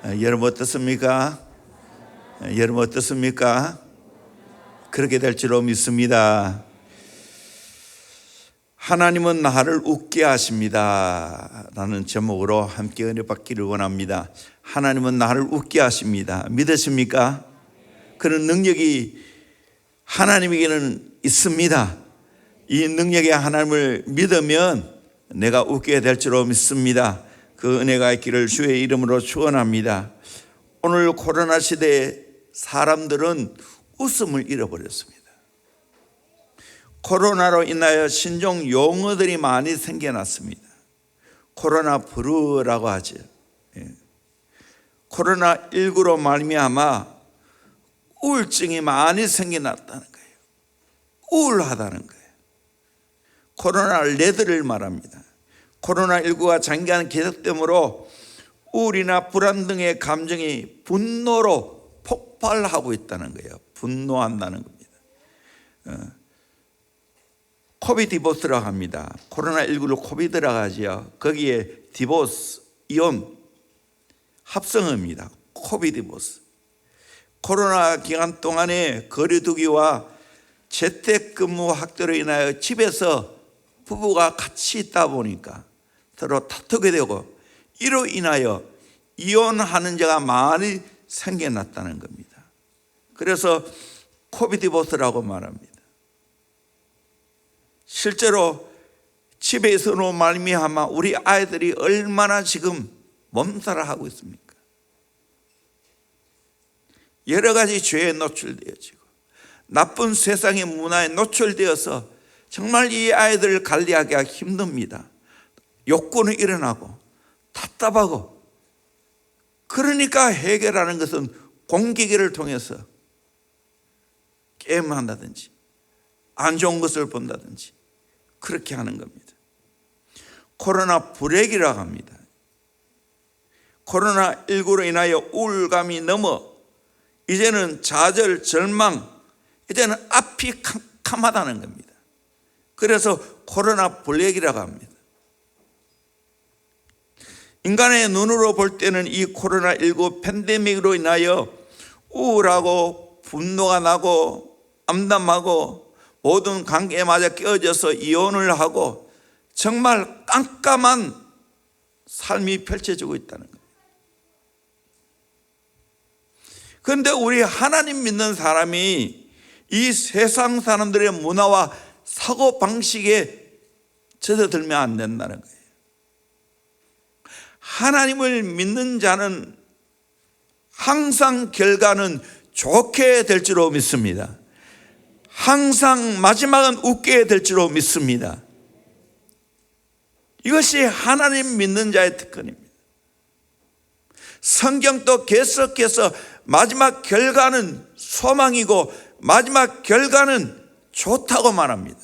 여러분 어떻습니까? 여러분 어떻습니까? 그렇게 될 줄로 믿습니다. 하나님은 나를 웃게 하십니다 라는 제목으로 함께 은혜 받기를 원합니다. 하나님은 나를 웃게 하십니다. 믿으십니까? 그런 능력이 하나님에게는 있습니다. 이 능력의 하나님을 믿으면 내가 웃게 될 줄로 믿습니다. 그 은혜가 있기를 주의 이름으로 축원합니다. 오늘 코로나 시대에 사람들은 웃음을 잃어버렸습니다. 코로나로 인하여 신종 용어들이 많이 생겨났습니다. 코로나 브루라고 하죠. 코로나19로 말미암아 우울증이 많이 생겨났다는 거예요. 우울하다는 거예요. 코로나 레드를 말합니다. 코로나19가 장기간 계속됨으로 우울이나 불안 등의 감정이 분노로 폭발하고 있다는 거예요. 분노한다는 겁니다. 코비드 디보스라고 합니다. 코로나19를 코비드라고 하죠. 거기에 디보스, 이온, 합성어입니다. 코비드 디보스. 코로나 기간 동안에 거리두기와 재택근무 확대로 인하여 집에서 부부가 같이 있다 보니까 서로 다투게 되고 이로 인하여 이혼하는 자가 많이 생겨났다는 겁니다. 그래서 코비드 디보스라고 말합니다. 실제로 집에서로 말미암아 우리 아이들이 얼마나 지금 몸살을 하고 있습니까? 여러 가지 죄에 노출되어지고 나쁜 세상의 문화에 노출되어서 정말 이 아이들을 관리하기가 힘듭니다. 욕구는 일어나고 답답하고, 그러니까 해결하는 것은 공기계를 통해서 게임을 한다든지 안 좋은 것을 본다든지 그렇게 하는 겁니다. 코로나 브레이크라고 합니다. 코로나19로 인하여 우울감이 넘어 이제는 좌절, 절망, 이제는 앞이 캄캄하다는 겁니다. 그래서 코로나 블랙이라고 합니다. 인간의 눈으로 볼 때는 이 코로나19 팬데믹으로 인하여 우울하고 분노가 나고 암담하고 모든 관계마저 깨어져서 이혼을 하고 정말 깜깜한 삶이 펼쳐지고 있다는 겁니다. 그런데 우리 하나님 믿는 사람이 이 세상 사람들의 문화와 사고방식에 젖어들면 안 된다는 거예요. 하나님을 믿는 자는 항상 결과는 좋게 될 줄로 믿습니다. 항상 마지막은 웃게 될 줄로 믿습니다. 이것이 하나님 믿는 자의 특권입니다. 성경도 계속해서 마지막 결과는 소망이고 마지막 결과는 좋다고 말합니다.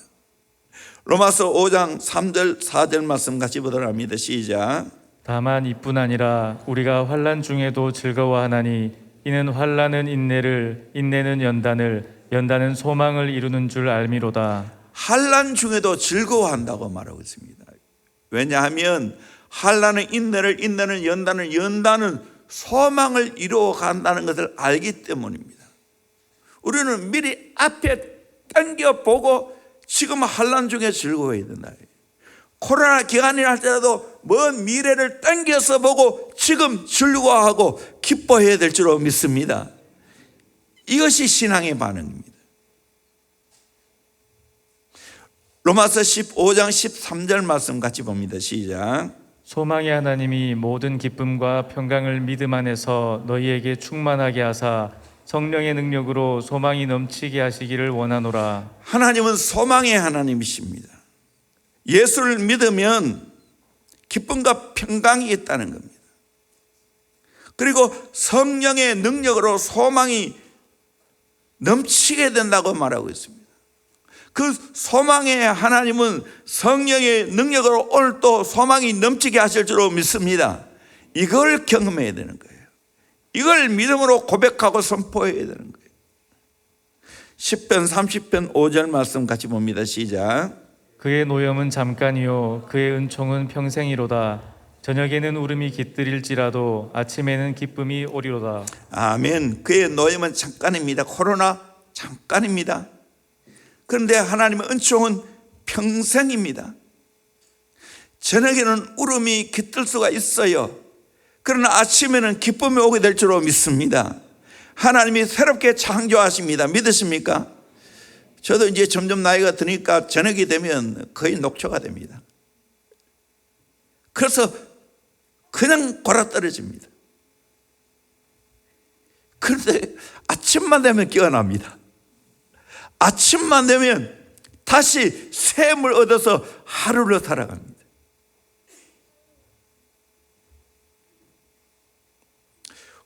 로마서 5장 3절 4절 말씀 같이 보도록 합니다. 시작. 다만 이뿐 아니라 우리가 환난 중에도 즐거워하나니 이는 환난은 인내를, 인내는 연단을, 연단은 소망을 이루는 줄 알미로다. 환난 중에도 즐거워한다고 말하고 있습니다. 왜냐하면 환난은 인내를, 인내는 연단을, 연단은 소망을 이루어 간다는 것을 알기 때문입니다. 우리는 미리 앞에 당겨보고 지금 환난 중에 즐거워해야 된다. 코로나 기간이 할때라도 먼 미래를 당겨서 보고 지금 즐거워하고 기뻐해야 될 줄로 믿습니다. 이것이 신앙의 반응입니다. 로마서 15장 13절 말씀 같이 봅니다. 시작. 소망의 하나님이 모든 기쁨과 평강을 믿음 안에서 너희에게 충만하게 하사 성령의 능력으로 소망이 넘치게 하시기를 원하노라. 하나님은 소망의 하나님이십니다. 예수를 믿으면 기쁨과 평강이 있다는 겁니다. 그리고 성령의 능력으로 소망이 넘치게 된다고 말하고 있습니다. 그 소망의 하나님은 성령의 능력으로 오늘 또 소망이 넘치게 하실 줄로 믿습니다. 이걸 경험해야 되는 거예요. 이걸 믿음으로 고백하고 선포해야 되는 거예요. 10편 30편 5절 말씀 같이 봅니다. 시작. 그의 노염은 잠깐이요 그의 은총은 평생이로다. 저녁에는 울음이 깃들일지라도 아침에는 기쁨이 오리로다. 아멘. 그의 노임은 잠깐입니다. 코로나 잠깐입니다. 그런데 하나님의 은총은 평생입니다. 저녁에는 울음이 깃들 수가 있어요. 그러나 아침에는 기쁨이 오게 될 줄로 믿습니다. 하나님이 새롭게 창조하십니다. 믿으십니까? 저도 이제 점점 나이가 드니까 저녁이 되면 거의 녹초가 됩니다. 그래서 그냥 골아떨어집니다. 그런데 아침만 되면 깨어납니다. 아침만 되면 다시 샘을 얻어서 하루를 살아갑니다.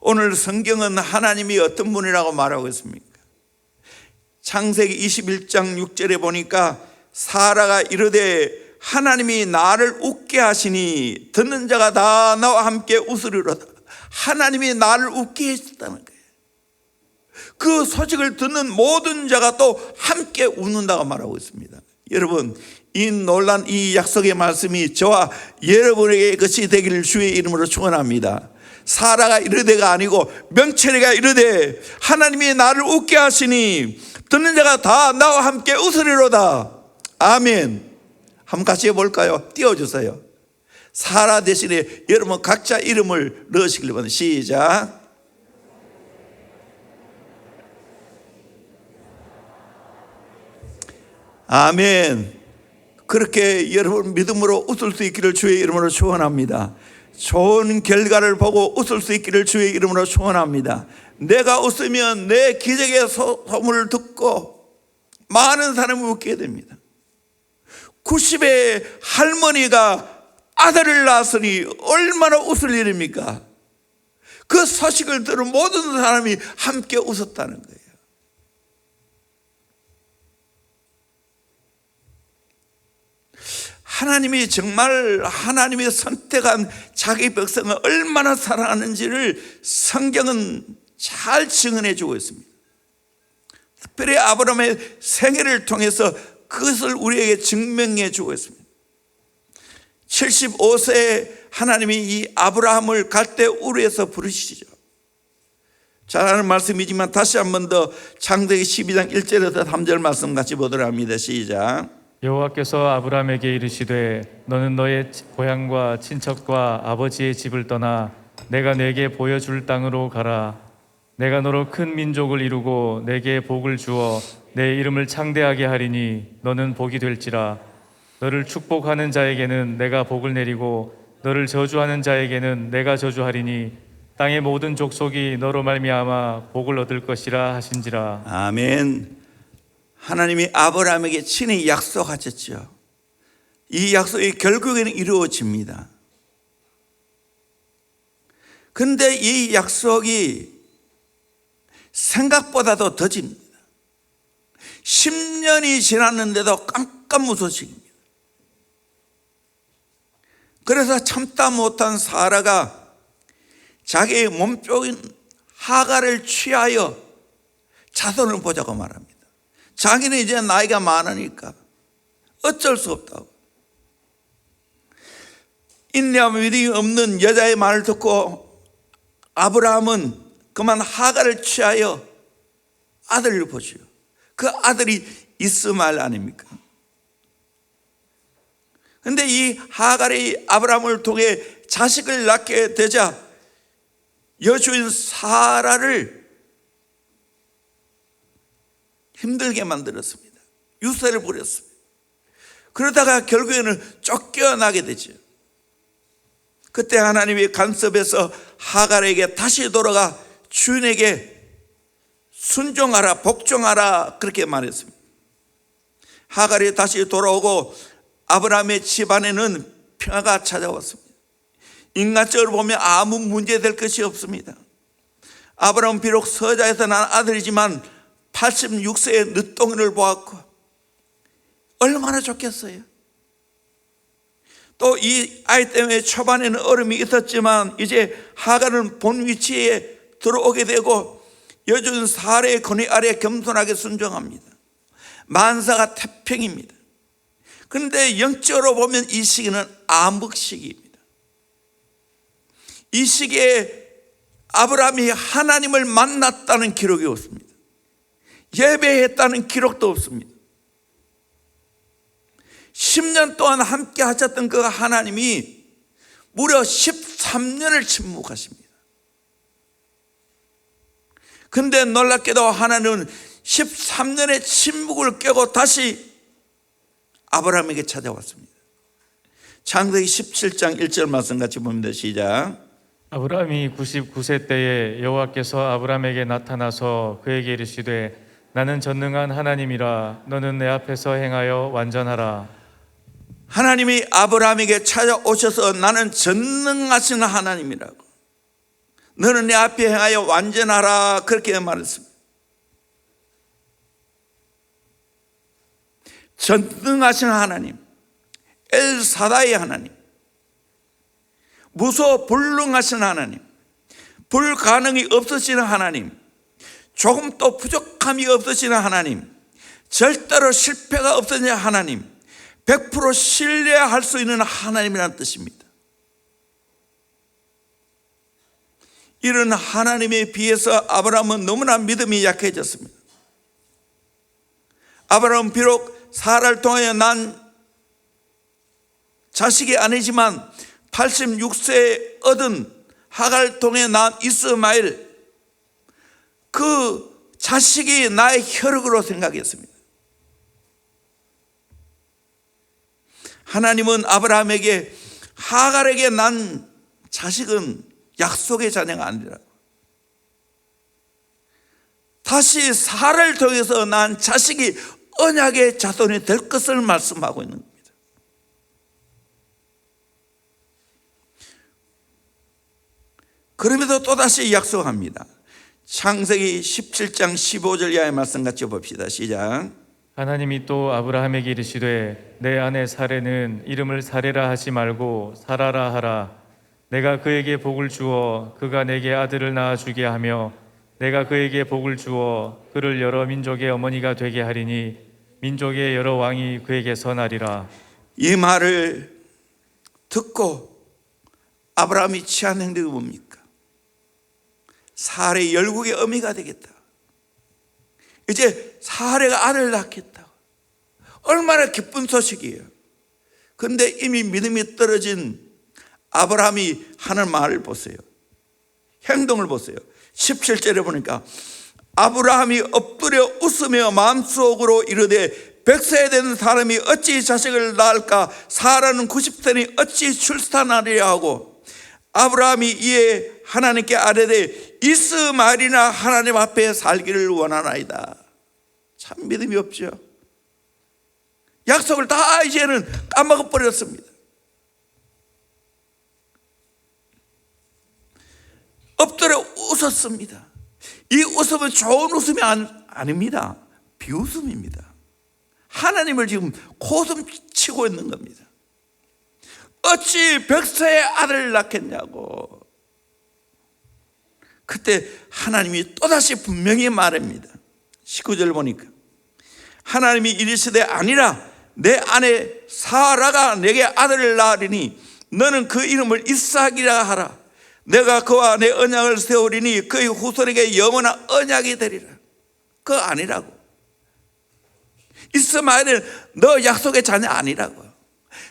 오늘 성경은 하나님이 어떤 분이라고 말하고 있습니까? 창세기 21장 6절에 보니까 사라가 이르되 하나님이 나를 웃게 하시니 듣는 자가 다 나와 함께 웃으리로다. 하나님이 나를 웃게 하셨다는 거예요. 그 소식을 듣는 모든 자가 또 함께 웃는다고 말하고 있습니다. 여러분, 이 놀란 이 약속의 말씀이 저와 여러분에게 것이 되기를 주의 이름으로 축원합니다. 사라가 이르되가 아니고 명철이가 이르되 하나님이 나를 웃게 하시니 듣는 자가 다 나와 함께 웃으리로다. 아멘. 한번 같이 해볼까요? 띄워주세요. 사라 대신에 여러분 각자 이름을 넣으시길 바랍니다. 시작. 아멘. 그렇게 여러분 믿음으로 웃을 수 있기를 주의 이름으로 축원합니다. 좋은 결과를 보고 웃을 수 있기를 주의 이름으로 축원합니다. 내가 웃으면 내 기적의 소문을 듣고 많은 사람이 웃게 됩니다. 90의 할머니가 아들을 낳았으니 얼마나 웃을 일입니까? 그 소식을 들은 모든 사람이 함께 웃었다는 거예요. 하나님이 정말 하나님이 선택한 자기 백성을 얼마나 사랑하는지를 성경은 잘 증언해 주고 있습니다. 특별히 아브라함의 생애를 통해서 그것을 우리에게 증명해 주고 있습니다. 75세에 하나님이 이 아브라함을 갈대 우르에서 부르시죠. 잘 아는 말씀이지만 다시 한 번 더 창세기 12장 1절에서 3절 말씀 같이 보도록 합니다. 시작. 여호와께서 아브라함에게 이르시되 너는 너의 고향과 친척과 아버지의 집을 떠나 내가 내게 보여줄 땅으로 가라. 내가 너로 큰 민족을 이루고 내게 복을 주어 내 이름을 창대하게 하리니 너는 복이 될지라. 너를 축복하는 자에게는 내가 복을 내리고 너를 저주하는 자에게는 내가 저주하리니 땅의 모든 족속이 너로 말미암아 복을 얻을 것이라 하신지라. 아멘. 하나님이 아브라함에게 친히 약속하셨죠. 이 약속이 결국에는 이루어집니다. 그런데 이 약속이 생각보다도 더집니다. 10년이 지났는데도 깜깜무소식입니다. 그래서 참다 못한 사라가 자기의 몸종인 하갈을 취하여 자손을 보자고 말합니다. 자기는 이제 나이가 많으니까 어쩔 수 없다고. 인내와 믿음이 없는 여자의 말을 듣고 아브라함은 그만 하갈을 취하여 아들을 보시오. 그 아들이 이스마엘 아닙니까? 그런데 이 하갈이 아브라함을 통해 자식을 낳게 되자 여주인 사라를 힘들게 만들었습니다. 유세를 부렸습니다. 그러다가 결국에는 쫓겨나게 되죠. 그때 하나님이 간섭해서 하갈에게 다시 돌아가 주인에게 순종하라, 복종하라 그렇게 말했습니다. 하갈이 다시 돌아오고 아브라함의 집안에는 평화가 찾아왔습니다. 인간적으로 보면 아무 문제될 것이 없습니다. 아브라함은 비록 서자에서 난 아들이지만 86세의 늦둥이를 보았고 얼마나 좋겠어요. 또 이 아이 때문에 초반에는 어려움이 있었지만 이제 하갈은 본 위치에 들어오게 되고 여주인 사라의 권위 아래 겸손하게 순종합니다. 만사가 태평입니다. 그런데 영적으로 보면 이 시기는 암흑 시기입니다. 이 시기에 아브라함이 하나님을 만났다는 기록이 없습니다. 예배했다는 기록도 없습니다. 10년 동안 함께 하셨던 그 하나님이 무려 13년을 침묵하십니다. 근데 놀랍게도 하나님은 13년의 침묵을 깨고 다시 아브라함에게 찾아왔습니다. 창세기 17장 1절 말씀 같이 봅니다. 시작. 아브라함이 99세 때에 여호와께서 아브라함에게 나타나서 그에게 이르시되 나는 전능한 하나님이라 너는 내 앞에서 행하여 완전하라. 하나님이 아브라함에게 찾아오셔서 나는 전능하신 하나님이라고, 너는 내 앞에 행하여 완전하라, 그렇게 말했습니다. 전능하신 하나님, 엘사다이 하나님, 무소불능하신 하나님, 불가능이 없으시는 하나님, 조금도 부족함이 없으시는 하나님, 절대로 실패가 없으신 하나님, 100% 신뢰할 수 있는 하나님이라는 뜻입니다. 이런 하나님에 비해서 아브라함은 너무나 믿음이 약해졌습니다. 아브라함은 비록 사라를 통하여 난 자식이 아니지만 86세에 얻은 하갈을 통해 난 이스마엘, 그 자식이 나의 혈육으로 생각했습니다. 하나님은 아브라함에게 하갈에게 난 자식은 약속의 자녀가 아니라 다시 사라를 통해서 난 자식이 언약의 자손이 될 것을 말씀하고 있는 겁니다. 그러면서 또다시 약속합니다. 창세기 17장 15절 이하의 말씀 같이 봅시다. 시작. 하나님이 또 아브라함에게 이르시되 내 아내 사레는 이름을 사레라 하지 말고 사라라 하라. 내가 그에게 복을 주어 그가 내게 아들을 낳아 주게 하며 내가 그에게 복을 주어 그를 여러 민족의 어머니가 되게 하리니 민족의 여러 왕이 그에게서 나리라. 이 말을 듣고 아브라함이 취한 행동이 뭡니까? 사레 열국의 어미가 되겠다. 이제 사레가 아들을 낳겠다. 얼마나 기쁜 소식이에요. 그런데 이미 믿음이 떨어진 아브라함이 하는 말을 보세요. 행동을 보세요. 17절에 보니까 아브라함이 엎드려 웃으며 마음속으로 이르되 100세 된 사람이 어찌 자식을 낳을까? 사라는 90세니 어찌 출산하리라 하고, 아브라함이 이에 하나님께 아뢰되 이스마엘이나 하나님 앞에 살기를 원하나이다. 참 믿음이 없죠. 약속을 다 이제는 까먹어버렸습니다. 엎드려 웃었습니다. 이 웃음은 좋은 웃음이 아닙니다. 비웃음입니다. 하나님을 지금 고슴치고 있는 겁니다. 어찌 100세의 아들을 낳겠냐고. 그때 하나님이 또다시 분명히 말합니다. 19절 보니까 하나님이 이르시되 아니라 내 아내 사라가 내게 아들을 낳으리니 너는 그 이름을 이삭이라 하라. 내가 그와 내 언약을 세우리니 그의 후손에게 영원한 언약이 되리라. 그거 아니라고. 이스마엘은 너 약속의 자녀 아니라고.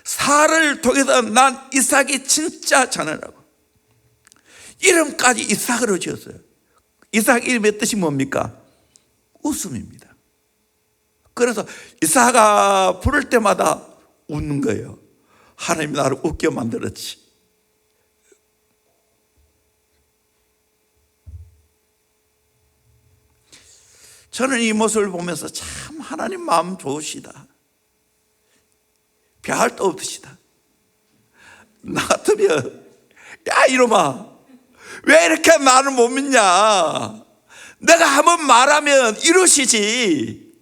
사라를 통해서 난 이삭이 진짜 자녀라고. 이름까지 이삭으로 지었어요. 이삭 이름의 뜻이 뭡니까? 웃음입니다. 그래서 이삭아 부를 때마다 웃는 거예요. 하나님이 나를 웃게 만들었지. 저는 이 모습을 보면서 참 하나님 마음 좋으시다. 별할 도 없으시다. 나 같으면 야 이놈아 왜 이렇게 나를 못 믿냐. 내가 한번 말하면 이루시지.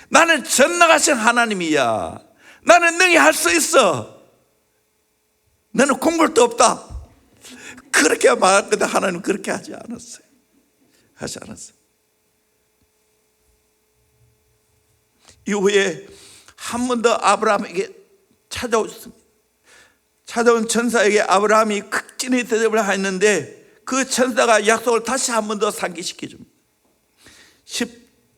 나는 전능하신 하나님이야. 나는 능히 할 수 있어. 너는 공부도 없다. 그렇게 말했는데 하나님은 그렇게 하지 않았어요. 하지 않았어요. 이후에 한 번 더 아브라함에게 찾아오셨습니다. 찾아온 천사에게 아브라함이 극진히 대접을 했는데 그 천사가 약속을 다시 한 번 더 상기시켜줍니다.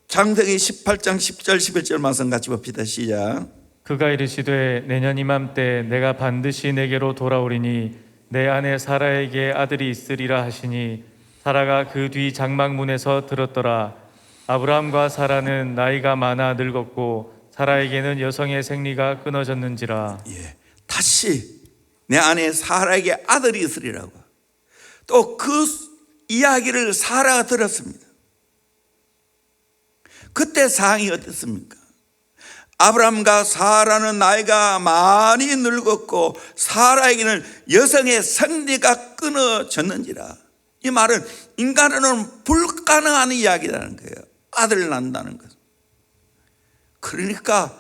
창세기 18장 10절 11절 말씀 같이 봅시다. 시작. 그가 이르시되 내년 이맘때 내가 반드시 내게로 돌아오리니 내 아내 사라에게 아들이 있으리라 하시니 사라가 그 뒤 장막문에서 들었더라. 아브라함과 사라는 나이가 많아 늙었고 사라에게는 여성의 생리가 끊어졌는지라. 다시 내 아내 사라에게 아들이 있으리라고. 또 그 이야기를 사라가 들었습니다. 그때 상황이 어땠습니까? 아브라함과 사라는 나이가 많이 늙었고 사라에게는 여성의 생리가 끊어졌는지라. 이 말은 인간으로는 불가능한 이야기라는 거예요. 아들을 낳는다는 것. 그러니까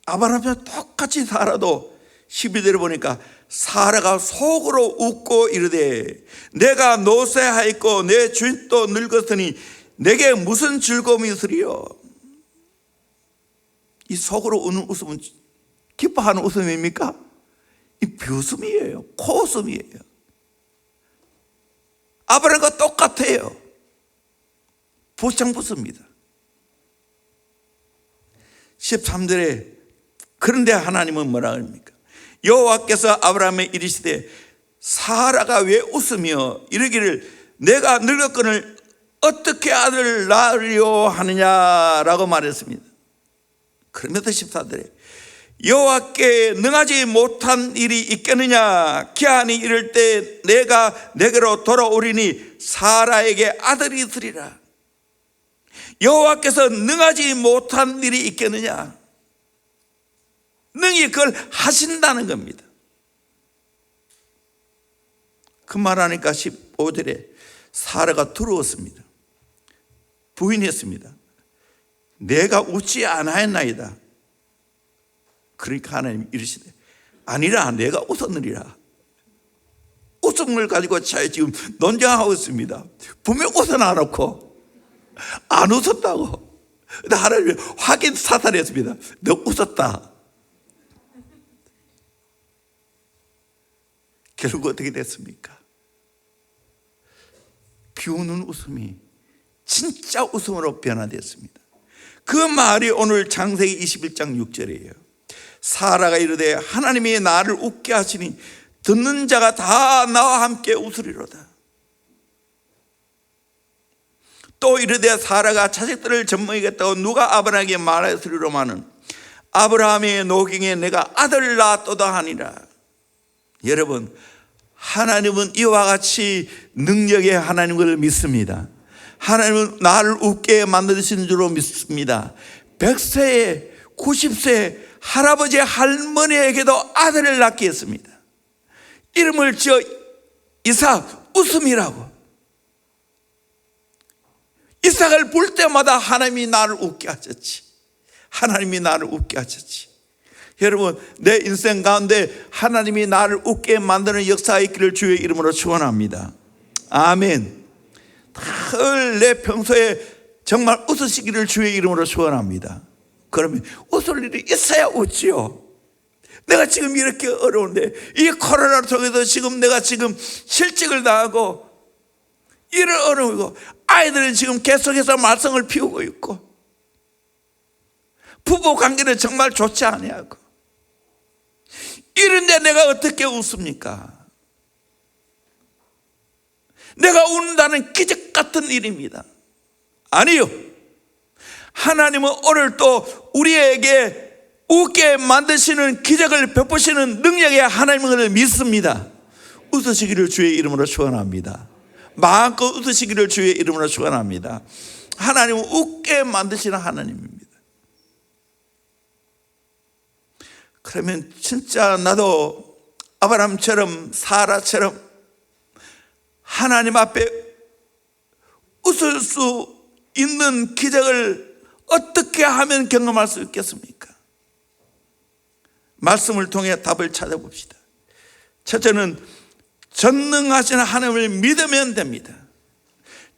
아브라함과 똑같이 사라도 12절에 보니까 사라가 속으로 웃고 이르되 내가 노쇠하였고 내 주인도 늙었으니 내게 무슨 즐거움이 있으리요. 이 속으로 우는 웃음은 기뻐하는 웃음입니까? 이 비웃음이에요. 코웃음이에요. 아브라함과 똑같아요. 부창붙습니다. 13절에 그런데 하나님은 뭐라 합니까? 여호와께서 아브라함에 이르시되 사라가 왜 웃으며 이르기를 내가 늙었거늘 어떻게 아들을 낳으려 하느냐라고 말했습니다. 그러면서 14절에 여호와께 능하지 못한 일이 있겠느냐. 기한이 이를 때 내가 내게로 돌아오리니 사라에게 아들이 있으리라. 여호와께서 능하지 못한 일이 있겠느냐. 능히 그걸 하신다는 겁니다. 그 말하니까 15절에 사라가 두려웠습니다. 부인했습니다. 내가 웃지 아니하였나이다. 그러니까 하나님 이르시되 아니라 내가 웃었느니라. 웃음을 가지고 지금 논쟁하고 있습니다. 분명 웃어놔놓고 안 웃었다고. 근데 하나님이 확인 사살했습니다. 너 웃었다. 결국 어떻게 됐습니까? 비우는 웃음이 진짜 웃음으로 변화됐습니다. 그 말이 오늘 창세기 21장 6절이에요. 사라가 이르되 하나님이 나를 웃게 하시니 듣는 자가 다 나와 함께 웃으리로다. 또 이르되 사라가 자식들을 젖먹이겠다고 누가 아브라함에게 말하였으리로마는 아브라함의 노경에 내가 아들을 낳았도다 하니라. 여러분, 하나님은 이와 같이 능력의 하나님을 믿습니다. 하나님은 나를 웃게 만드시는 줄로 믿습니다. 100세에 90세 할아버지 할머니에게도 아들을 낳게 했습니다. 이름을 지어 이삭 웃음이라고. 이삭을 볼 때마다 하나님이 나를 웃게 하셨지. 하나님이 나를 웃게 하셨지. 여러분, 내 인생 가운데 하나님이 나를 웃게 만드는 역사가 있기를 주의 이름으로 축원합니다. 아멘. 늘 내 평소에 정말 웃으시기를 주의 이름으로 축원합니다. 그러면 웃을 일이 있어야 웃지요. 내가 지금 이렇게 어려운데 이 코로나 통해서 지금 내가 지금 실직을 당하고 이런 어려움이고 아이들은 지금 계속해서 말썽을 피우고 있고 부부 관계는 정말 좋지 아니하고 이런데 내가 어떻게 웃습니까? 내가 웃는다는 기적 같은 일입니다. 아니요. 하나님은 오늘 또 우리에게 웃게 만드시는 기적을 베푸시는 능력의 하나님을 믿습니다. 웃으시기를 주의 이름으로 축원합니다. 마음껏 웃으시기를 주의 이름으로 축원합니다. 하나님은 웃게 만드시는 하나님입니다. 그러면 진짜 나도 아브라함처럼 사라처럼 하나님 앞에 웃을 수 있는 기적을 어떻게 하면 경험할 수 있겠습니까? 말씀을 통해 답을 찾아봅시다. 첫째는 전능하신 하나님을 믿으면 됩니다.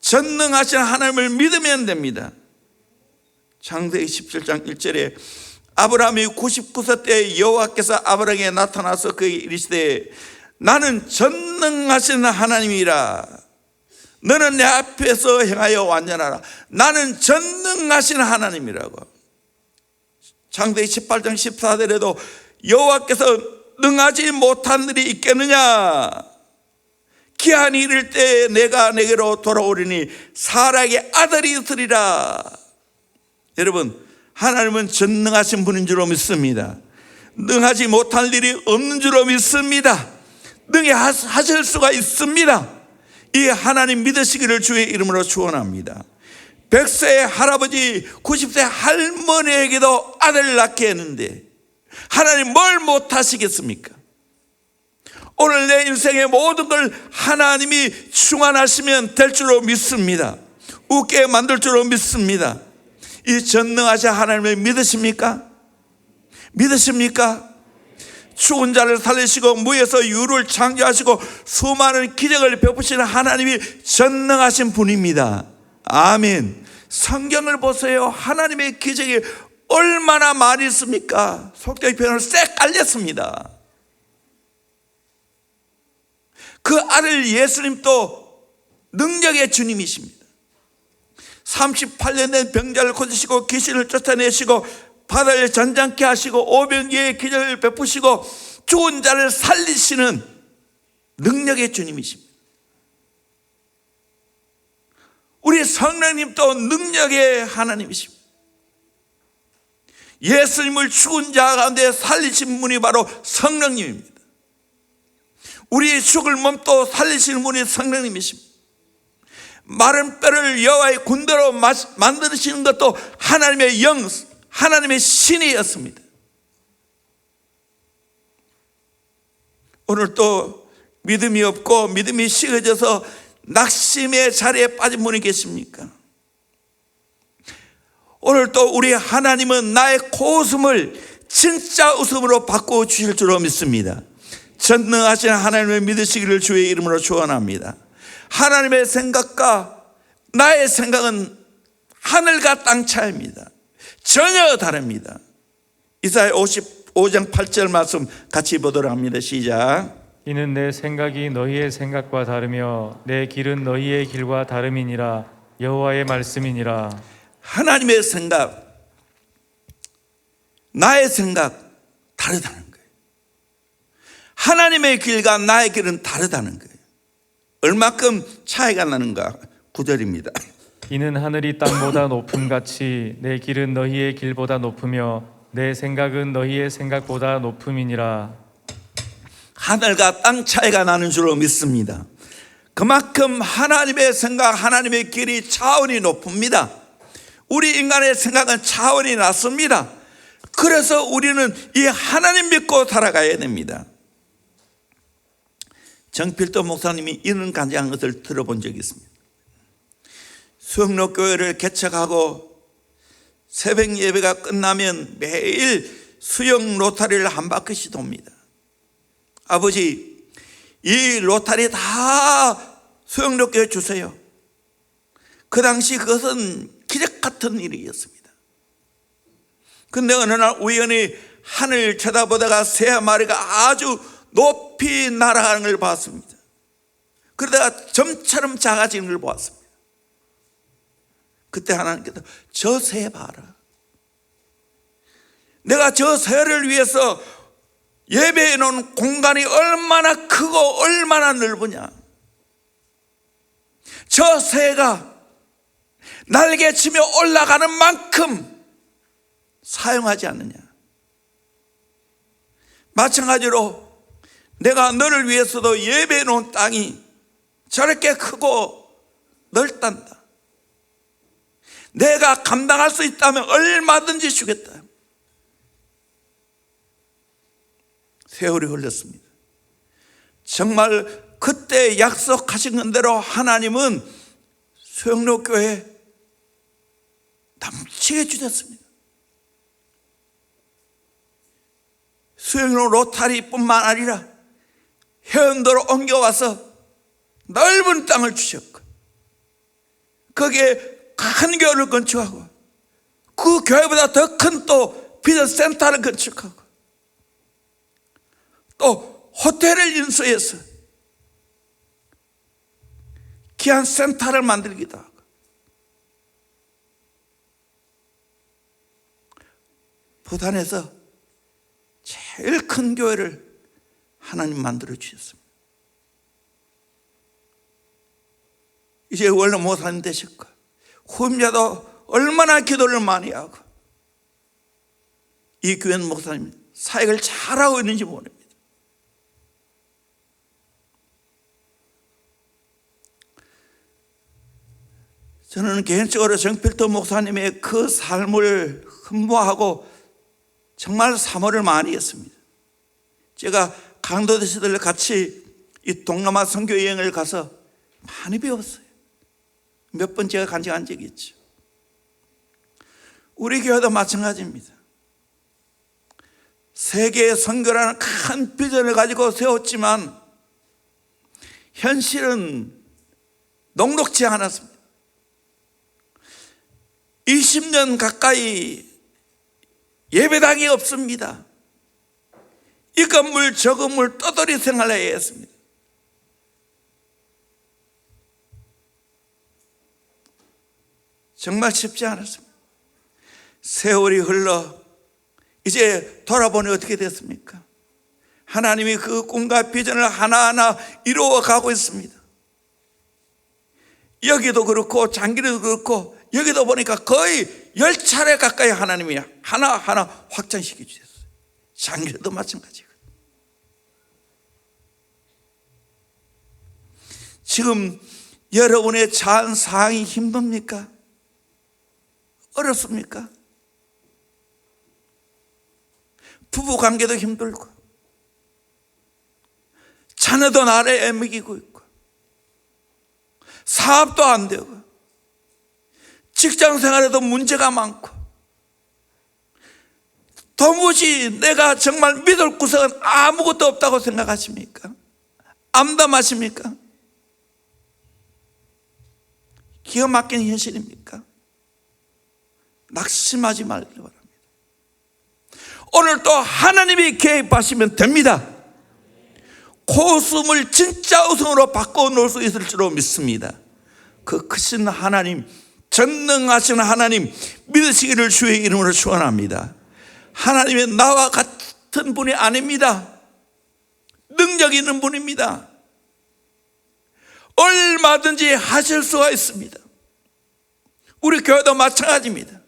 전능하신 하나님을 믿으면 됩니다. 창세기 17장 1절에 아브라함이 99세 때 여호와께서 아브라함에게 나타나서 그에게 이르시되 나는 전능하신 하나님이라. 너는 내 앞에서 행하여 완전하라. 나는 전능하신 하나님이라고. 창세기 18장 14절에도 여호와께서 능하지 못한 일이 있겠느냐? 기한이 이를 때 내가 내게로 돌아오리니 사라에게 아들이 있으리라. 여러분, 하나님은 전능하신 분인 줄로 믿습니다. 능하지 못할 일이 없는 줄로 믿습니다. 능히 하실 수가 있습니다. 이 하나님 믿으시기를 주의 이름으로 축원합니다. 100세의 할아버지 90세 할머니에게도 아들을 낳게 했는데 하나님 뭘 못하시겠습니까? 오늘 내 인생의 모든 걸 하나님이 충만하시면 될 줄로 믿습니다. 웃게 만들 줄로 믿습니다. 이 전능하신 하나님을 믿으십니까? 믿으십니까? 죽은 자를 살리시고 무에서 유를 창조하시고 수많은 기적을 베푸시는 하나님이 전능하신 분입니다. 아멘. 성경을 보세요. 하나님의 기적이 얼마나 많이 있습니까? 속된 표현을 쎄 깔렸습니다. 그 아들 예수님도 능력의 주님이십니다. 38년 된 병자를 고치시고 귀신을 쫓아내시고 바다를 전장케 하시고 오병이의 기적을 베푸시고 죽은 자를 살리시는 능력의 주님이십니다. 우리 성령님도 능력의 하나님이십니다. 예수님을 죽은 자 가운데 살리신 분이 바로 성령님입니다. 우리의 죽을 몸도 살리시는 분이 성령님이십니다. 마른 뼈를 여호와의 군대로 만드시는 것도 하나님의 영, 하나님의 신이었습니다. 오늘 또 믿음이 없고 믿음이 식어져서 낙심의 자리에 빠진 분이 계십니까? 오늘 또 우리 하나님은 나의 고웃음을 진짜 웃음으로 바꾸어 주실 줄로 믿습니다. 전능하신 하나님을 믿으시기를 주의 이름으로 축원합니다. 하나님의 생각과 나의 생각은 하늘과 땅 차이입니다. 전혀 다릅니다. 이사야 55장 8절 말씀 같이 보도록 합니다. 시작. 이는 내 생각이 너희의 생각과 다르며 내 길은 너희의 길과 다름이니라. 여호와의 말씀이니라. 하나님의 생각, 나의 생각 다르다는 거예요. 하나님의 길과 나의 길은 다르다는 거예요. 얼마큼 차이가 나는가? 9절입니다. 이는 하늘이 땅보다 높음 같이 내 길은 너희의 길보다 높으며 내 생각은 너희의 생각보다 높음이니라. 하늘과 땅 차이가 나는 줄로 믿습니다. 그만큼 하나님의 생각, 하나님의 길이 차원이 높습니다. 우리 인간의 생각은 차원이 낮습니다. 그래서 우리는 이 하나님 믿고 살아가야 됩니다. 정필도 목사님이 이런 간증한 것을 들어본 적이 있습니다. 수영로교회를 개척하고 새벽 예배가 끝나면 매일 수영 로타리를 한 바퀴씩 돕니다. 아버지, 이 로타리 다 수영로교회 주세요. 그 당시 그것은 기적 같은 일이었습니다. 근데 어느 날 우연히 하늘 쳐다보다가 새 한 마리가 아주 높이 날아가는 걸 봤습니다. 그러다가 점처럼 작아지는 걸 보았습니다. 그때 하나님께서 저 새 봐라. 내가 저 새를 위해서 예배해 놓은 공간이 얼마나 크고 얼마나 넓으냐. 저 새가 날개치며 올라가는 만큼 사용하지 않느냐. 마찬가지로 내가 너를 위해서도 예배해 놓은 땅이 저렇게 크고 넓단다. 내가 감당할 수 있다면 얼마든지 주겠다. 세월이 흘렀습니다. 정말 그때 약속하신 대로 하나님은 수영로교회 넘치게 주셨습니다. 수영로 로타리뿐만 아니라 해운도로 옮겨와서 넓은 땅을 주셨고 거기에 큰 교회를 건축하고 그 교회보다 더 큰 또 비전 센터를 건축하고 또 호텔을 인수해서 귀한 센터를 만들기도 하고 부산에서 제일 큰 교회를 하나님 만들어 주셨습니다. 이제 원로 목사님 되셨고 후임자도 얼마나 기도를 많이 하고 이 교회 목사님 사역을 잘하고 있는지 모릅니다. 저는 개인적으로 정필도 목사님의 그 삶을 흠모하고 정말 사모를 많이 했습니다. 제가 강도대시들 같이 이 동남아 선교 여행을 가서 많이 배웠어요. 몇 번 제가 간증한 적이 있죠. 우리 교회도 마찬가지입니다. 세계 선교라는 큰 비전을 가지고 세웠지만 현실은 녹록지 않았습니다. 20년 가까이 예배당이 없습니다. 이 건물 저 건물 떠돌이 생활을 해야 했습니다. 정말 쉽지 않았습니다. 세월이 흘러 이제 돌아보니 어떻게 됐습니까? 하나님이 그 꿈과 비전을 하나하나 이루어 가고 있습니다. 여기도 그렇고 장기도 그렇고 여기도 보니까 거의 10차례 가까이 하나님이 하나하나 확장시켜 주셨어요. 장기도 마찬가지고. 지금 여러분의 자한 상황이 힘듭니까? 어렵습니까? 부부 관계도 힘들고 자녀도 나를 애먹이고 있고 사업도 안 되고 직장 생활에도 문제가 많고 도무지 내가 정말 믿을 구석은 아무것도 없다고 생각하십니까? 암담하십니까? 기가 막힌 현실입니까? 낙심하지 말기 바랍니다. 오늘 또 하나님이 개입하시면 됩니다. 고숨을 진짜 우승으로 바꿔놓을 수 있을 줄로 믿습니다. 그 크신 하나님, 전능하신 하나님 믿으시기를 주의 이름으로 축원합니다. 하나님의 나와 같은 분이 아닙니다. 능력 있는 분입니다. 얼마든지 하실 수가 있습니다. 우리 교회도 마찬가지입니다.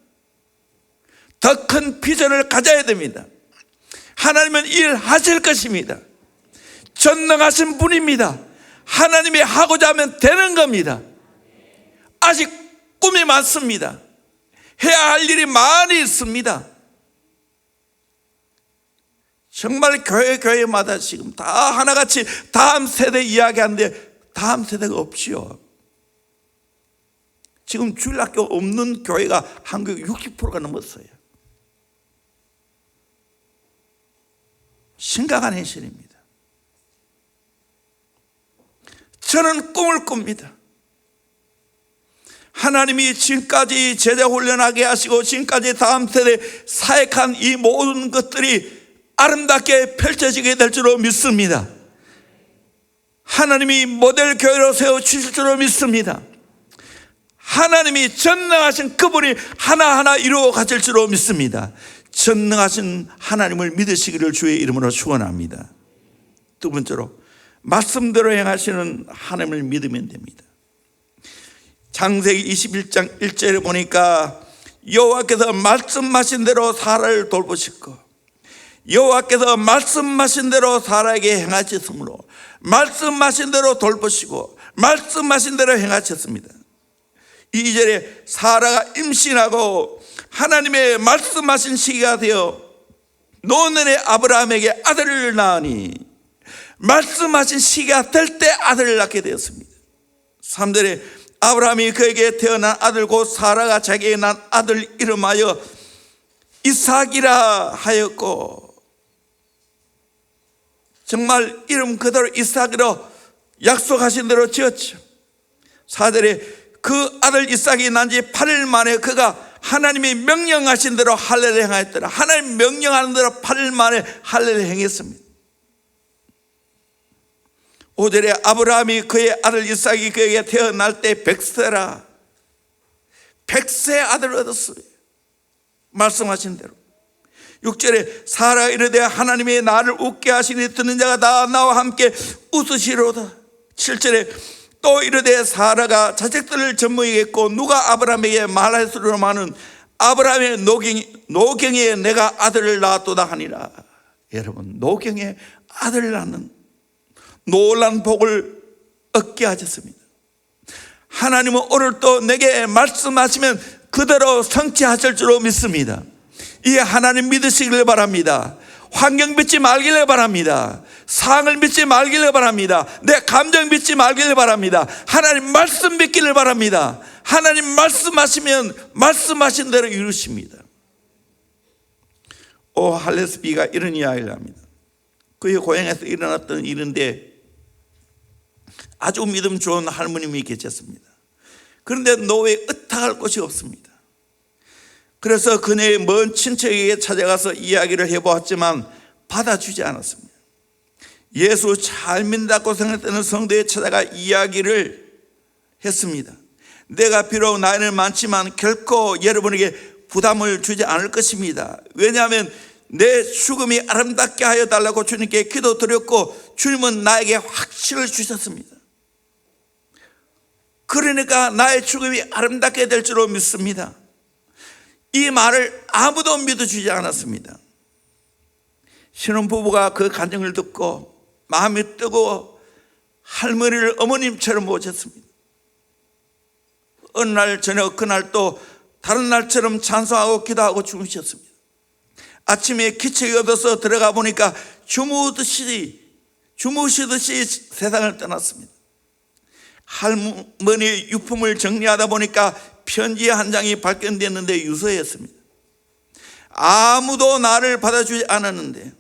더 큰 비전을 가져야 됩니다. 하나님은 일하실 것입니다. 전능하신 분입니다. 하나님이 하고자 하면 되는 겁니다. 아직 꿈이 많습니다. 해야 할 일이 많이 있습니다. 정말 교회마다 지금 다 하나같이 다음 세대 이야기하는데 다음 세대가 없지요. 지금 주일학교 없는 교회가 한국에 60%가 넘었어요. 심각한 현실입니다. 저는 꿈을 꿉니다. 하나님이 지금까지 제자 훈련하게 하시고 지금까지 다음 세대 사역한 이 모든 것들이 아름답게 펼쳐지게 될 줄로 믿습니다. 하나님이 모델 교회로 세워주실 줄로 믿습니다. 하나님이 전능하신 그분이 하나하나 이루어 가실 줄로 믿습니다. 전능하신 하나님을 믿으시기를 주의 이름으로 축원합니다. 두 번째로 말씀대로 행하시는 하나님을 믿으면 됩니다. 창세기 21장 1절에 보니까 여호와께서 말씀하신 대로 사라를 돌보셨고 여호와께서 말씀하신 대로 사라에게 행하셨으므로 말씀하신 대로 돌보시고 말씀하신 대로 행하셨습니다. 2절에 사라가 임신하고 하나님의 말씀하신 시기가 되어 노년의 아브라함에게 아들을 낳으니 말씀하신 시기가 될 때 아들을 낳게 되었습니다. 3절에 아브라함이 그에게 태어난 아들 곧 사라가 자기에게 난 아들 이름하여 이삭이라 하였고 정말 이름 그대로 이삭으로 약속하신 대로 지었죠. 4절에 그 아들 이삭이 난 지 8일 만에 그가 하나님이 명령하신 대로 할례를 행하였더라. 하나님 명령하는 대로 8일 만에 할례를 행했습니다. 5절에 아브라함이 그의 아들 이삭이 그에게 태어날 때 100세라 100세 아들을 얻었어요. 말씀하신 대로. 6절에 사라가 이르되 하나님이 나를 웃게 하시니 듣는 자가 다 나와 함께 웃으시로다. 7절에 또 이르되 사라가 자식들을 젖먹이겠고 누가 아브라함에게 말할수로마는 아브라함의 노경에 내가 아들을 낳았도다 하니라. 여러분, 노경에 아들을 낳는 놀란 복을 얻게 하셨습니다. 하나님은 오늘 또 내게 말씀하시면 그대로 성취하실 줄로 믿습니다. 이 하나님 믿으시길 바랍니다. 환경 믿지 말기를 바랍니다. 상을 믿지 말기를 바랍니다. 내 감정 믿지 말기를 바랍니다. 하나님 말씀 믿기를 바랍니다. 하나님 말씀하시면 말씀하신 대로 이루십니다. 오 할레스비가 이런 이야기를 합니다. 그의 고향에서 일어났던 일인데 아주 믿음 좋은 할머님이 계셨습니다. 그런데 노후에 의탁할 곳이 없습니다. 그래서 그네의 먼 친척에게 찾아가서 이야기를 해보았지만 받아주지 않았습니다. 예수 잘 믿는다고 생각되는 성도에 찾아가 이야기를 했습니다. 내가 비록 나이는 많지만 결코 여러분에게 부담을 주지 않을 것입니다. 왜냐하면 내 죽음이 아름답게 하여 달라고 주님께 기도드렸고 주님은 나에게 확신을 주셨습니다. 그러니까 나의 죽음이 아름답게 될 줄로 믿습니다. 이 말을 아무도 믿어주지 않았습니다. 신혼부부가 그 간증을 듣고 마음이 뜨거워 할머니를 어머님처럼 모셨습니다. 어느 날 저녁 그날 또 다른 날처럼 찬송하고 기도하고 주무셨습니다. 아침에 기척이 얻어서 들어가 보니까 주무시듯이 세상을 떠났습니다. 할머니의 유품을 정리하다 보니까 편지 한 장이 발견됐는데 유서였습니다. 아무도 나를 받아주지 않았는데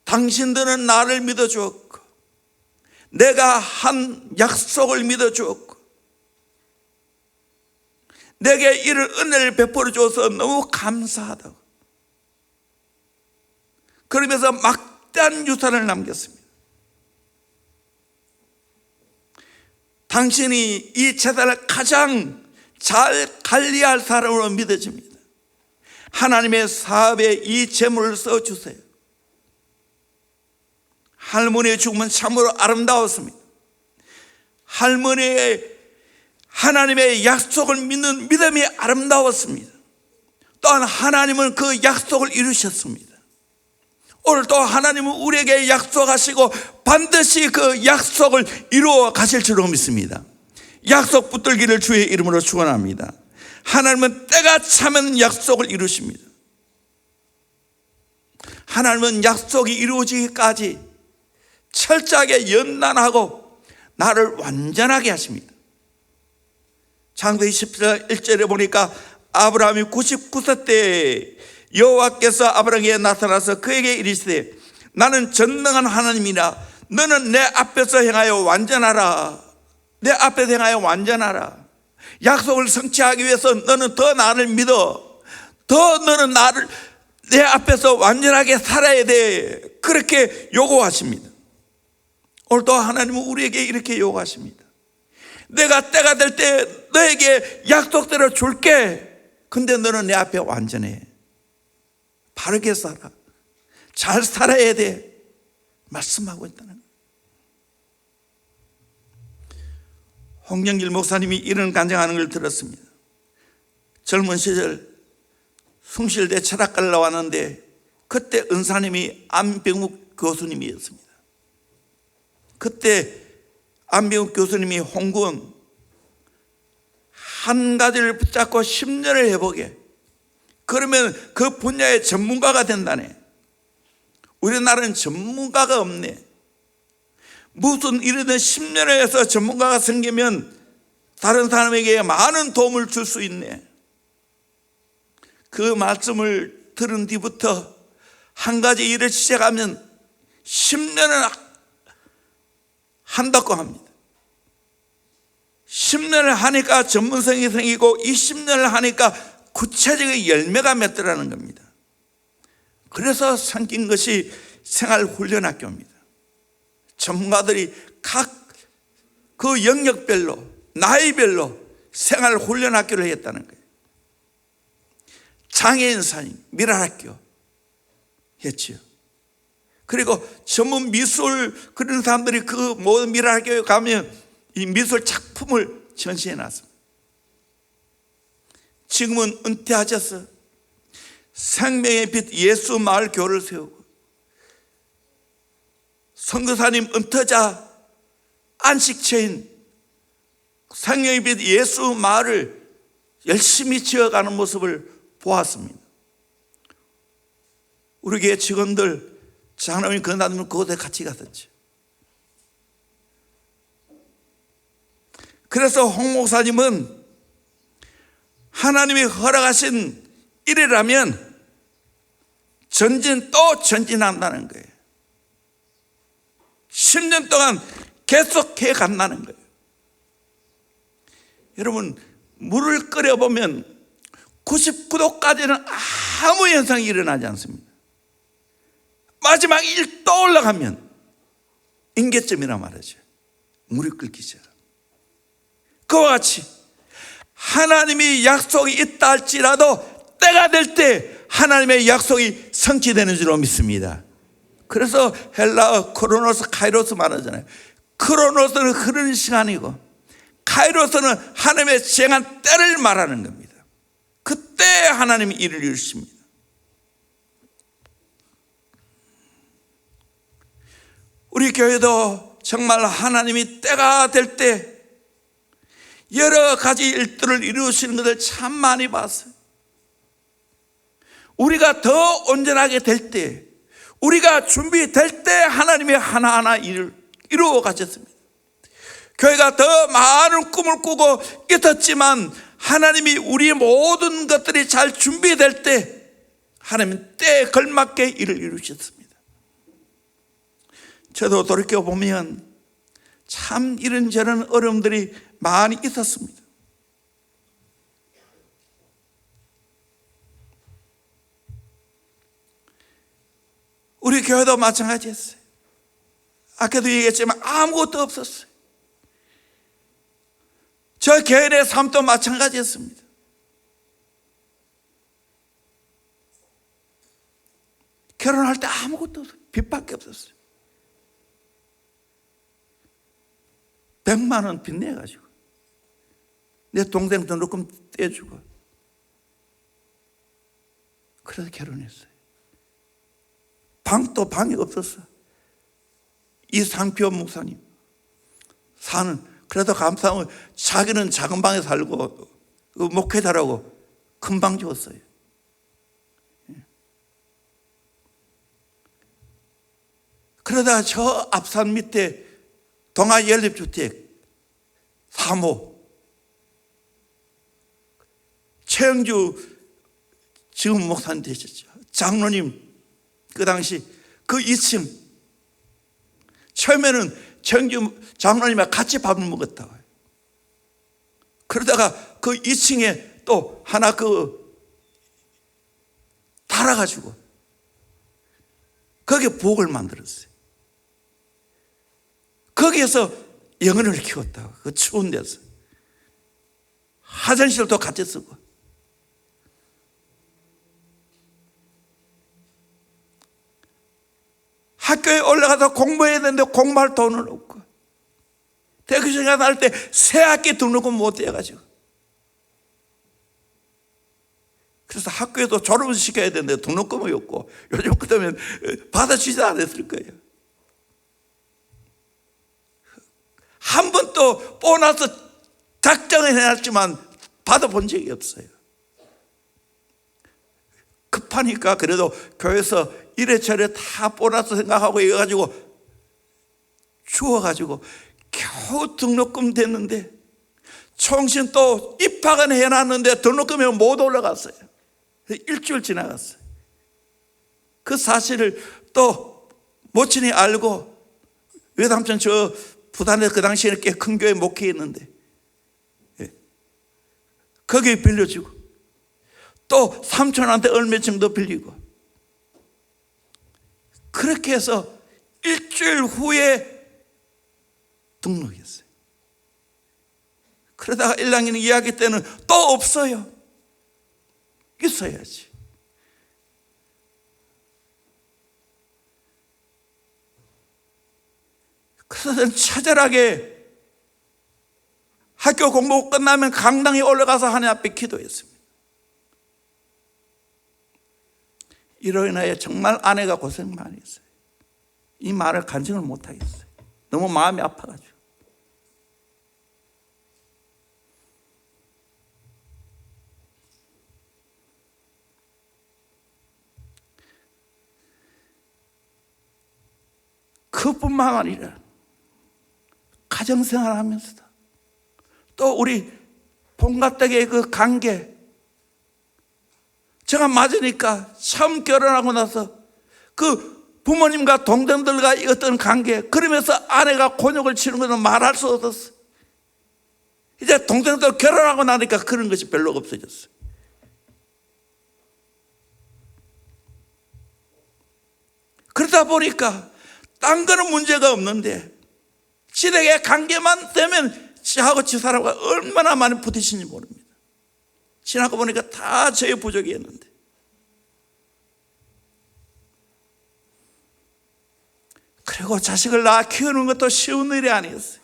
당신들은 나를 믿어주었고 내가 한 약속을 믿어주었고 내게 이를 은혜를 베풀어 줘서 너무 감사하다고 그러면서 막대한 유산을 남겼습니다. 당신이 이 재단을 가장 잘 관리할 사람으로 믿어집니다. 하나님의 사업에 이 재물을 써주세요. 할머니의 죽음은 참으로 아름다웠습니다. 할머니의 하나님의 약속을 믿는 믿음이 아름다웠습니다. 또한 하나님은 그 약속을 이루셨습니다. 오늘 또 하나님은 우리에게 약속하시고 반드시 그 약속을 이루어 가실 줄로 믿습니다. 약속 붙들기를 주의 이름으로 축원합니다. 하나님은 때가 차면 약속을 이루십니다. 하나님은 약속이 이루어지기까지 철저하게 연단하고 나를 완전하게 하십니다. 창세기 10장 1절에 보니까 아브라함이 99세 때 여호와께서 아브라함에게 나타나서 그에게 이르시되 나는 전능한 하나님이라 너는 내 앞에서 행하여 완전하라. 내 앞에서 행하여 완전하라. 약속을 성취하기 위해서 너는 더 나를 믿어. 더 너는 나를 내 앞에서 완전하게 살아야 돼. 그렇게 요구하십니다. 오늘 또 하나님은 우리에게 이렇게 요구하십니다. 내가 때가 될 때 너에게 약속대로 줄게. 근데 너는 내 앞에 완전해. 바르게 살아. 잘 살아야 돼. 말씀하고 있다는 거예요. 홍영길 목사님이 이런 간증하는 걸 들었습니다. 젊은 시절 숭실대 철학과를 나왔는데 그때 은사님이 안병욱 교수님이었습니다. 그때 안병욱 교수님이 홍군 한 가지를 붙잡고 10년을 해보게. 그러면 그 분야의 전문가가 된다네. 우리나라는 전문가가 없네. 무슨 일이든 10년을 해서 전문가가 생기면 다른 사람에게 많은 도움을 줄 수 있네. 그 말씀을 들은 뒤부터 한 가지 일을 시작하면 10년을 한다고 합니다. 10년을 하니까 전문성이 생기고 20년을 하니까 구체적인 열매가 맺더라는 겁니다. 그래서 생긴 것이 생활훈련학교입니다. 전문가들이 각 그 영역별로, 나이별로 생활훈련학교를 했다는 거예요. 장애인사님 미랄학교 했지요. 그리고 전문 미술 그런 사람들이 그 모든 미랄학교에 가면 이 미술 작품을 전시해 놨습니다. 지금은 은퇴하셔서 생명의 빛 예수 마을 교를 세우고, 선교사님 은퇴자 안식처인 생명의 빛 예수 마을을 열심히 지어가는 모습을 보았습니다. 우리 교회 직원들 장로님 건너면 그곳에 같이 갔었죠. 그래서 홍 목사님은 하나님이 허락하신 일이라면 전진 또 전진한다는 거예요. 10년 동안 계속해 간다는 거예요. 여러분, 물을 끓여보면 99도까지는 아무 현상이 일어나지 않습니다. 마지막 1도 올라가면 임계점이라 말하죠. 물이 끓기 시작. 그와 같이 하나님이 약속이 있다 할지라도 때가 될 때 하나님의 약속이 성취되는 줄로 믿습니다. 그래서 헬라어 크로노스 카이로스 말하잖아요. 크로노스는 흐르는 시간이고 카이로스는 하나님의 정한 때를 말하는 겁니다. 그때 하나님이 일을 이루십니다. 우리 교회도 정말 하나님이 때가 될 때 여러 가지 일들을 이루시는 것을 참 많이 봤어요. 우리가 더 온전하게 될 때, 우리가 준비될 때 하나님이 하나하나 일을 이루어 가셨습니다. 교회가 더 많은 꿈을 꾸고 있었지만 하나님이 우리의 모든 것들이 잘 준비될 때 하나님은 때에 걸맞게 일을 이루셨습니다. 저도 돌이켜보면 참 이런저런 어려움들이 많이 있었습니다. 우리 교회도 마찬가지였어요. 아까도 얘기했지만 아무것도 없었어요. 저 개인의 삶도 마찬가지였습니다. 결혼할 때 아무것도 없어요. 빚밖에 없었어요. 100만 원 빚 내가지고 내 동생 등록금 떼주고 그래서 결혼했어요. 방도 방이 없었어. 이상표 목사님 사는, 그래도 감사하면 자기는 작은 방에 살고 목회자라고 큰 방 주었어요. 그러다 저 앞산 밑에 동아연립주택 3호 최영주 지금 목사님 되셨죠. 장로님 그 당시 그 2층 처음에는 최영주 장로님과 같이 밥을 먹었다고. 그러다가 그 2층에 또 하나 달아가지고 거기에 부엌을 만들었어요. 거기에서 영혼을 키웠다고. 그 추운 데서 화장실도 같이 쓰고. 학교에 올라가서 공부해야 되는데 공부할 돈은 없고, 대학생활 할 때 새 학기 등록금 못 해가지고, 그래서 학교에도 졸업을 시켜야 되는데 등록금이 없고, 요즘 그러면 받아주지도 않았을 거예요. 한 번도 보너스 작정을 해놨지만 받아본 적이 없어요. 급하니까 그래도 교회에서 이래저래 다 보너스 생각하고 이래가지고 주워가지고 겨우 등록금 됐는데, 총신 또 입학은 해놨는데 등록금이 못 올라갔어요. 일주일 지나갔어요. 그 사실을 또 모친이 알고, 외삼촌 저 부산에 그 당시에 꽤 큰 교회 목회했는데 거기에 빌려주고, 또 삼촌한테 얼마 정도 빌리고, 그렇게 해서 일주일 후에 등록했어요. 그러다가 1학년 2학기 때는 또 없어요. 있어야지. 그래서 저는 처절하게 학교 공부 끝나면 강당에 올라가서 하나님 앞에 기도했습니다. 이로 인하여 정말 아내가 고생 많이 했어요. 이 말을 간증을 못하겠어요. 너무 마음이 아파가지고. 그뿐만 아니라 가정생활 하면서도 또 우리 본가댁의 그 관계, 제가 맞으니까 처음 결혼하고 나서 그 부모님과 동생들과 어떤 관계, 그러면서 아내가 곤욕을 치는 것은 말할 수 없었어. 이제 동생들 결혼하고 나니까 그런 것이 별로 없어졌어. 그러다 보니까 딴 거는 문제가 없는데 지댁의 관계만 되면 지하고 지사람과 얼마나 많이 부딪히는지 모릅니다. 지나고 보니까 다 저의 부족이었는데, 그리고 자식을 낳아 키우는 것도 쉬운 일이 아니었어요.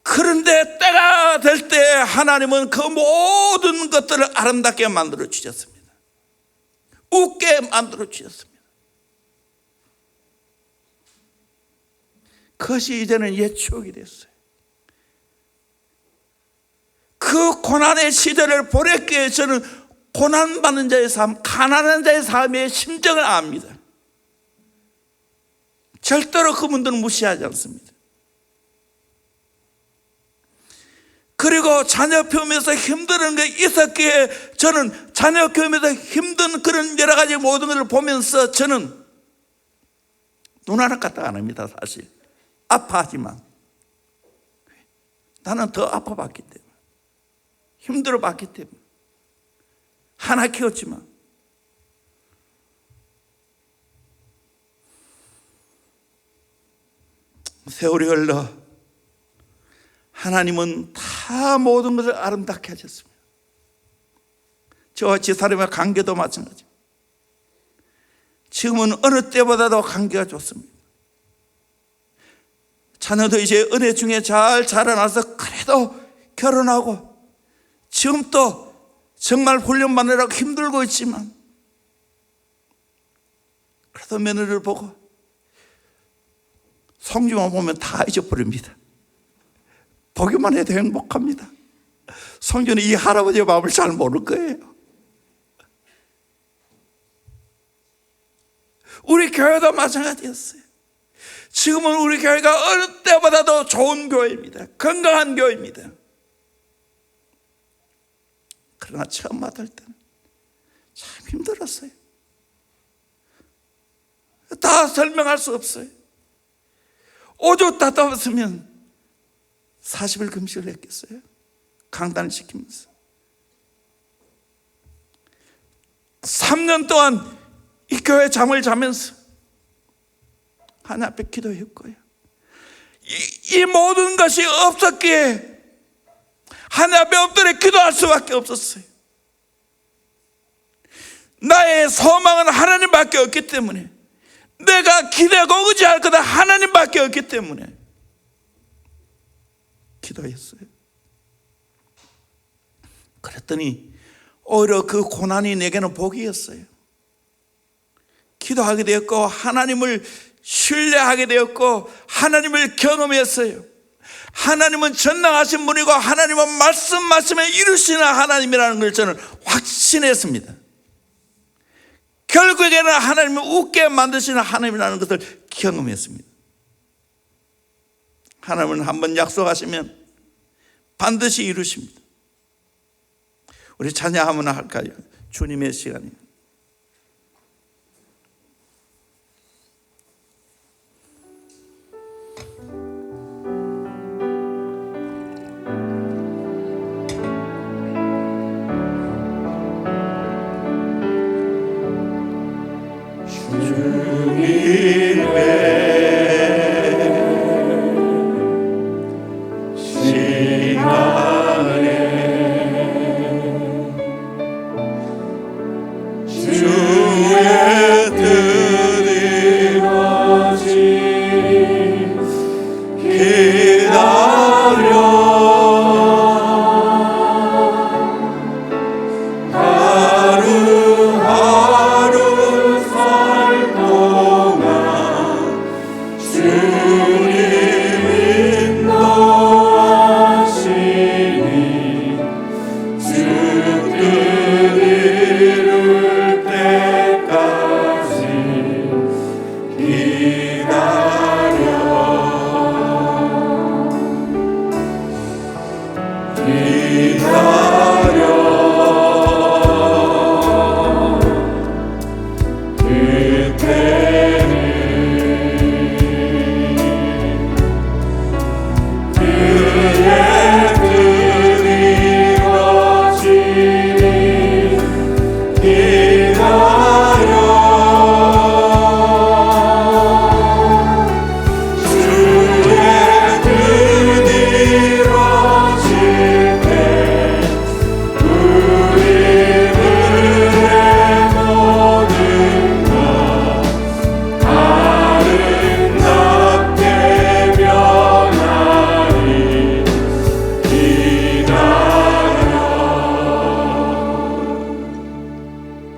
그런데 때가 될 때 하나님은 그 모든 것들을 아름답게 만들어 주셨습니다. 웃게 만들어 주셨습니다. 그것이 이제는 옛 추억이 됐어요. 그 고난의 시대를 보냈기에 저는 고난받는 자의 삶, 가난한 자의 삶의 심정을 압니다. 절대로 그분들은 무시하지 않습니다. 그리고 자녀 키우면서 힘든 게 있었기에 저는 자녀 키우면서 힘든 그런 여러 가지 모든 것을 보면서 저는 눈 하나 까딱 안 합니다. 사실 아파하지만 나는 더 아파봤기 때문에, 힘들어봤기 때문에 하나 키웠지만, 세월이 흘러 하나님은 다 모든 것을 아름답게 하셨습니다. 저와 집사람의 관계도 마찬가지입니다. 지금은 어느 때보다도 관계가 좋습니다. 자녀도 이제 은혜 중에 잘 자라나서 그래도 결혼하고, 지금 또 정말 훈련 받느라고 힘들고 있지만 그래도 며느리를 보고 성주만 보면 다 잊어버립니다. 보기만 해도 행복합니다. 성주는 이 할아버지의 마음을 잘 모를 거예요. 우리 교회도 마찬가지였어요. 지금은 우리 교회가 어느 때보다도 좋은 교회입니다. 건강한 교회입니다. 그러나 처음 맡을 때는 참 힘들었어요. 다 설명할 수 없어요. 오죽 답답했으면 40일 금식을 했겠어요? 강단을 시키면서 3년 동안 이 교회 잠을 자면서 하나님 앞에 기도했고요. 이 모든 것이 없었기에 하나님 앞에 엎드려 기도할 수밖에 없었어요. 나의 소망은 하나님밖에 없기 때문에, 내가 기대고 의지할 것은 하나님밖에 없기 때문에 기도했어요. 그랬더니 오히려 그 고난이 내게는 복이었어요. 기도하게 되었고 하나님을 신뢰하게 되었고 하나님을 경험했어요. 하나님은 전능하신 분이고 하나님은 말씀에 이루시는 하나님이라는 걸 저는 확신했습니다. 결국에는 하나님을 웃게 만드시는 하나님이라는 것을 경험했습니다. 하나님은 한번 약속하시면 반드시 이루십니다. 우리 찬양하면 할까요? 주님의 시간이에요.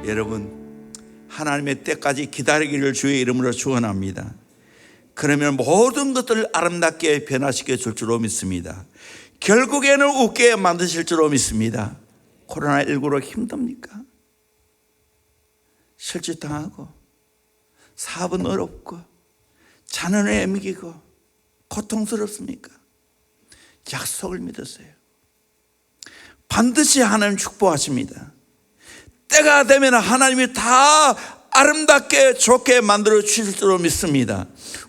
여러분, 하나님의 때까지 기다리기를 주의 이름으로 축원합니다. 그러면 모든 것들을 아름답게 변화시켜 줄 줄로 믿습니다. 결국에는 웃게 만드실 줄로 믿습니다. 코로나19로 힘듭니까? 실직당하고 사업은 어렵고 자녀는 애미기고 고통스럽습니까? 약속을 믿으세요. 반드시 하나님 축복하십니다. 때가 되면 하나님이 다 아름답게 좋게 만들어 주실 줄로 믿습니다.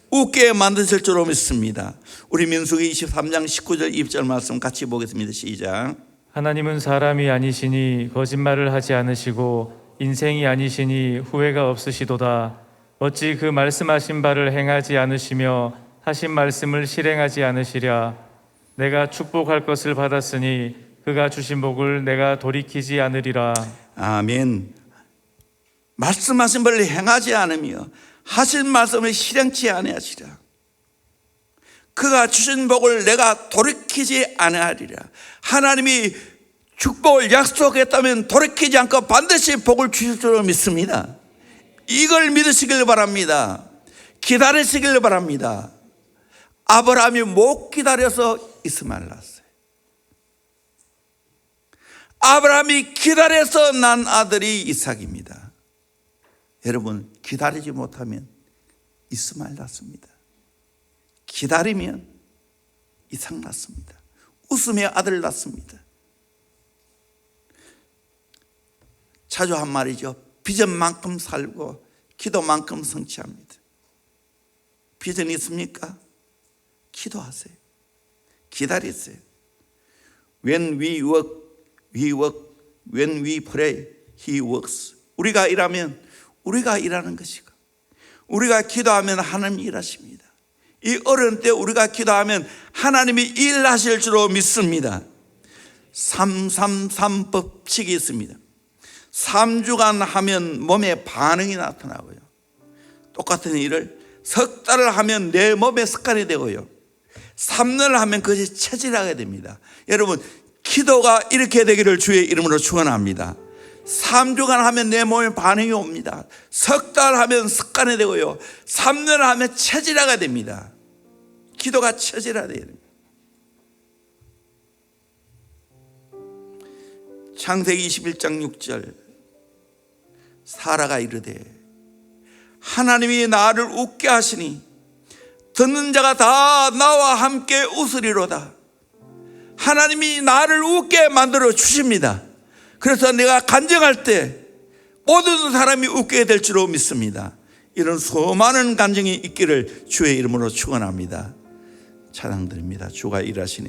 웃게 만드실 줄로 믿습니다. 우리 민수기 23장 19절 20절 말씀 같이 보겠습니다. 시작. 하나님은 사람이 아니시니 거짓말을 하지 않으시고 인생이 아니시니 후회가 없으시도다. 어찌 그 말씀하신 바를 행하지 않으시며 하신 말씀을 실행하지 않으시랴. 내가 축복할 것을 받았으니 그가 주신 복을 내가 돌이키지 않으리라. 아멘. 말씀하신 바를 행하지 않으며 하신 말씀을 실행치 아니하시라. 그가 주신 복을 내가 돌이키지 아니하리라. 하나님이 축복을 약속했다면 돌이키지 않고 반드시 복을 주실 줄 믿습니다. 이걸 믿으시길 바랍니다. 기다리시길 바랍니다. 아브라함이 못 기다려서 이스마엘 낳았어요. 아브라함이 기다려서 난 아들이 이삭입니다. 여러분, 기다리지 못하면 이스마엘 낳습니다. 기다리면 이삭 낳습니다. 웃으며 아들 낳습니다. 자주 한 말이죠. 비전만큼 살고 기도만큼 성취합니다. 비전이 있습니까? 기도하세요. 기다리세요. When we work, we work. When we pray, He works. 우리가 일하면 우리가 일하는 것이고, 우리가 기도하면 하나님이 일하십니다. 이 어려운 때 우리가 기도하면 하나님이 일하실 줄로 믿습니다. 333 법칙이 있습니다. 3주간 하면 몸에 반응이 나타나고요. 똑같은 일을 석 달을 하면 내 몸에 습관이 되고요. 3년을 하면 그것이 체질하게 됩니다. 여러분, 기도가 이렇게 되기를 주의 이름으로 축원합니다. 3주간 하면 내 몸에 반응이 옵니다. 석 달 하면 습관이 되고요. 3년을 하면 체질화가 됩니다. 기도가 체질화되어야 됩니다. 창세기 21장 6절 사라가 이르되 하나님이 나를 웃게 하시니 듣는 자가 다 나와 함께 웃으리로다. 하나님이 나를 웃게 만들어 주십니다. 그래서 내가 간증할 때 모든 사람이 웃게 될 줄로 믿습니다. 이런 수많은 간증이 있기를 주의 이름으로 축원합니다. 찬양드립니다. 주가 일하시니